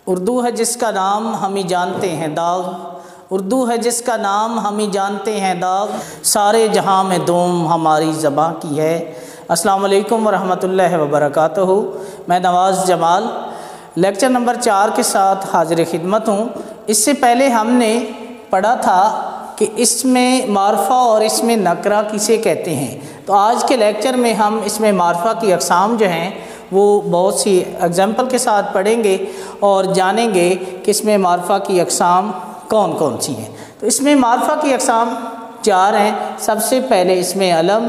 اردو ہے جس کا نام ہم ہی جانتے ہیں داغ، اردو ہے جس کا نام ہم ہی جانتے ہیں داغ، سارے جہاں میں دوم ہماری زباں کی ہے۔ السلام علیکم ورحمۃ اللہ وبرکاتہ۔ میں نواز جمال لیکچر نمبر 4 کے ساتھ حاضر خدمت ہوں۔ اس سے پہلے ہم نے پڑھا تھا کہ اسم معرفہ اور اسم نکرہ کسے کہتے ہیں، تو آج کے لیکچر میں ہم اسم معرفہ کی اقسام جو ہیں وہ بہت سی اگزامپل کے ساتھ پڑھیں گے اور جانیں گے کہ اسم معرفہ کی اقسام کون کون سی ہیں۔ تو اسم معرفہ کی اقسام 4 ہیں۔ سب سے پہلے اسم علم،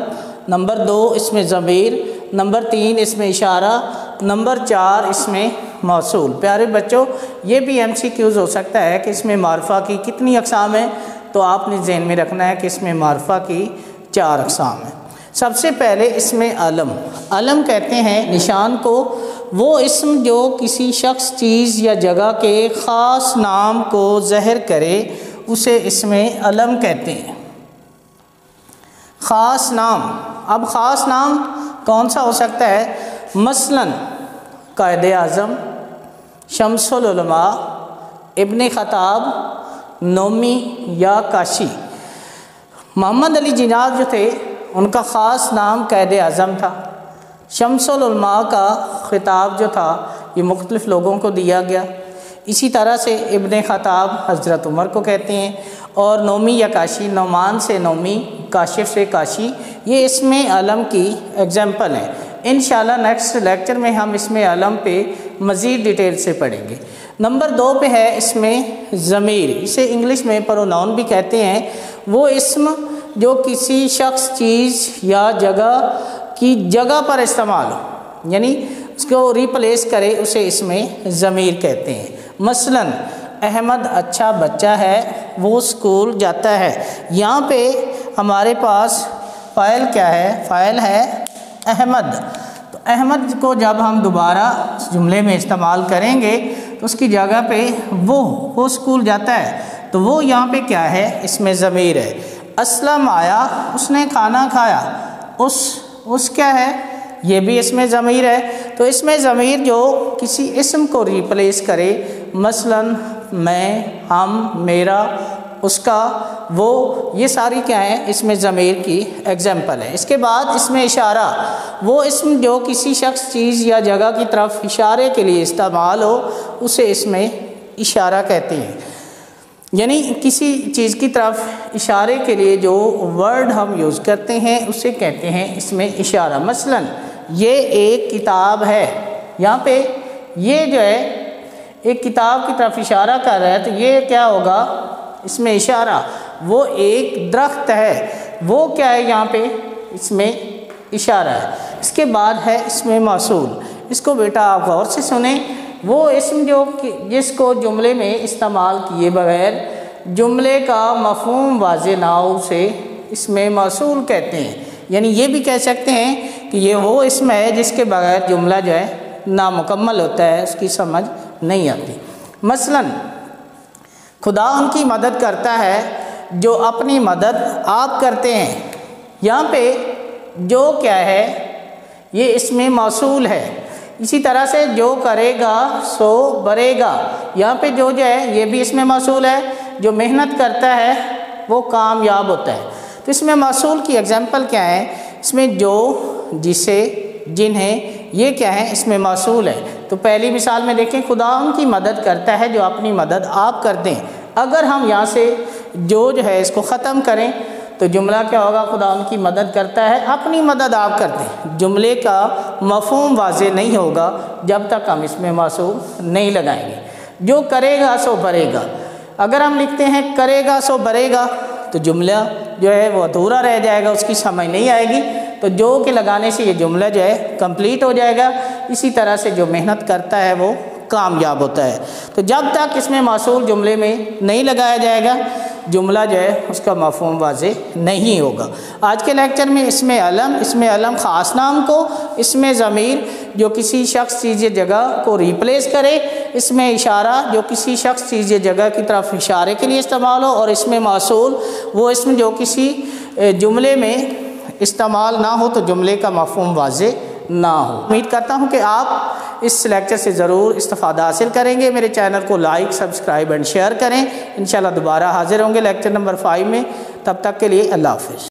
نمبر 2 اسم ضمیر، نمبر 3 اسم اشارہ، نمبر 4 اسم موصول۔ پیارے بچوں، یہ بھی MCQs ہو سکتا ہے کہ اسم معرفہ کی کتنی اقسام ہیں، تو آپ نے ذہن میں رکھنا ہے کہ اسم معرفہ کی 4 اقسام ہیں۔ سب سے پہلے اسم علم۔ علم کہتے ہیں نشان کو، وہ اسم جو کسی شخص، چیز یا جگہ کے خاص نام کو ظاہر کرے اسے اسم علم کہتے ہیں۔ خاص نام، اب خاص نام کون سا ہو سکتا ہے؟ مثلاً قائد اعظم، شمس العلماء، ابن خطاب، نومی یا کاشی۔ محمد علی جناح جو تھے ان کا خاص نام قائد اعظم تھا۔ شمس العلماء کا خطاب جو تھا یہ مختلف لوگوں کو دیا گیا۔ اسی طرح سے ابن خطاب حضرت عمر کو کہتے ہیں، اور نومی یا کاشی، نعمان سے نومی، کاشف سے کاشی، یہ اسم علم کی ایگزامپل ہیں۔ انشاءاللہ نیکسٹ لیکچر میں ہم اسم علم پہ مزید ڈیٹیل سے پڑھیں گے۔ نمبر 2 پہ ہے اسم ضمیر، اسے انگلش میں پروناؤن بھی کہتے ہیں۔ وہ اسم جو کسی شخص، چیز یا جگہ کی جگہ پر استعمال ہو، یعنی اس کو ریپلیس کرے، اسے اسم ضمیر کہتے ہیں۔ مثلاً احمد اچھا بچہ ہے، وہ اسکول جاتا ہے۔ یہاں پہ ہمارے پاس فاعل کیا ہے؟ فاعل ہے احمد۔ تو احمد کو جب ہم دوبارہ جملے میں استعمال کریں گے تو اس کی جگہ پہ وہ اسکول جاتا ہے، تو وہ یہاں پہ کیا ہے؟ اسم ضمیر ہے۔ اسلم آیا، اس نے کھانا کھایا، اس کیا ہے؟ یہ بھی اسم ضمیر ہے۔ تو اسم ضمیر جو کسی اسم کو ریپلیس کرے، مثلاً میں، ہم، میرا، اس کا، وہ، یہ ساری کیا ہیں؟ اسم ضمیر کی ایگزامپل ہے۔ اس کے بعد اسم اشارہ، وہ اسم جو کسی شخص، چیز یا جگہ کی طرف اشارے کے لیے استعمال ہو اسے اسم اشارہ کہتے ہیں۔ یعنی کسی چیز کی طرف اشارے کے لیے جو ورڈ ہم یوز کرتے ہیں اسے کہتے ہیں اسم اشارہ۔ مثلاً یہ ایک کتاب ہے، یہاں پہ یہ جو ہے ایک کتاب کی طرف اشارہ کر رہا ہے، تو یہ کیا ہوگا؟ اسم اشارہ۔ وہ ایک درخت ہے، وہ کیا ہے؟ یہاں پہ اسم اشارہ ہے۔ اس کے بعد ہے اسم موصول۔ اس کو بیٹا آپ غور سے سنیں۔ وہ اسم جو جس کو جملے میں استعمال کیے بغیر جملے کا مفہوم واضح نہ ہو اسے اسم موصول کہتے ہیں۔ یعنی یہ بھی کہہ سکتے ہیں کہ یہ وہ اسم ہے جس کے بغیر جملہ جو ہے نامکمل ہوتا ہے، اس کی سمجھ نہیں آتی۔ مثلاً خدا ان کی مدد کرتا ہے جو اپنی مدد آپ کرتے ہیں۔ یہاں پہ جو کیا ہے؟ یہ اسم موصول ہے۔ اسی طرح سے جو کرے گا سو برے گا، یہاں پہ جو ہے یہ بھی اسم موصول ہے۔ جو محنت کرتا ہے وہ کامیاب ہوتا ہے۔ تو اسم موصول کی ایگزامپل کیا ہے؟ اس میں جو، جسے، جنہیں، یہ کیا ہے؟ اسم موصول ہے۔ تو پہلی مثال میں دیکھیں، خدا ان کی مدد کرتا ہے جو اپنی مدد آپ کر دیں۔ اگر ہم یہاں سے جو ہے اس کو ختم کریں تو جملہ کیا ہوگا؟ خدا ان کی مدد کرتا ہے، اپنی مدد آپ کرتے ہیں۔ جملے کا مفہوم واضح نہیں ہوگا جب تک ہم اسم موصول نہیں لگائیں گے۔ جو کرے گا سو بھرے گا، اگر ہم لکھتے ہیں کرے گا سو بھرے گا تو جملہ جو ہے وہ ادھورا رہ جائے گا، اس کی سمجھ نہیں آئے گی۔ تو جو کے لگانے سے یہ جملہ جو ہے کمپلیٹ ہو جائے گا۔ اسی طرح سے جو محنت کرتا ہے وہ کامیاب ہوتا ہے۔ تو جب تک اسم موصول جملے میں نہیں لگایا جائے گا جملہ جو ہے اس کا مفہوم واضح نہیں ہوگا۔ آج کے لیکچر میں اسم علم خاص نام کو، اسم ضمیر جو کسی شخص، چیز یا جگہ کو ریپلیس کرے، اسم اشارہ جو کسی شخص، چیز یا جگہ کی طرف اشارے کے لیے استعمال ہو، اور اسم موصول وہ اسم جو کسی جملے میں استعمال نہ ہو تو جملے کا مفہوم واضح نہ ہو۔ امید کرتا ہوں کہ آپ اس لیکچر سے ضرور استفادہ حاصل کریں گے۔ میرے چینل کو لائک، سبسکرائب اینڈ شیئر کریں۔ انشاءاللہ دوبارہ حاضر ہوں گے لیکچر نمبر 5 میں، تب تک کے لیے اللہ حافظ۔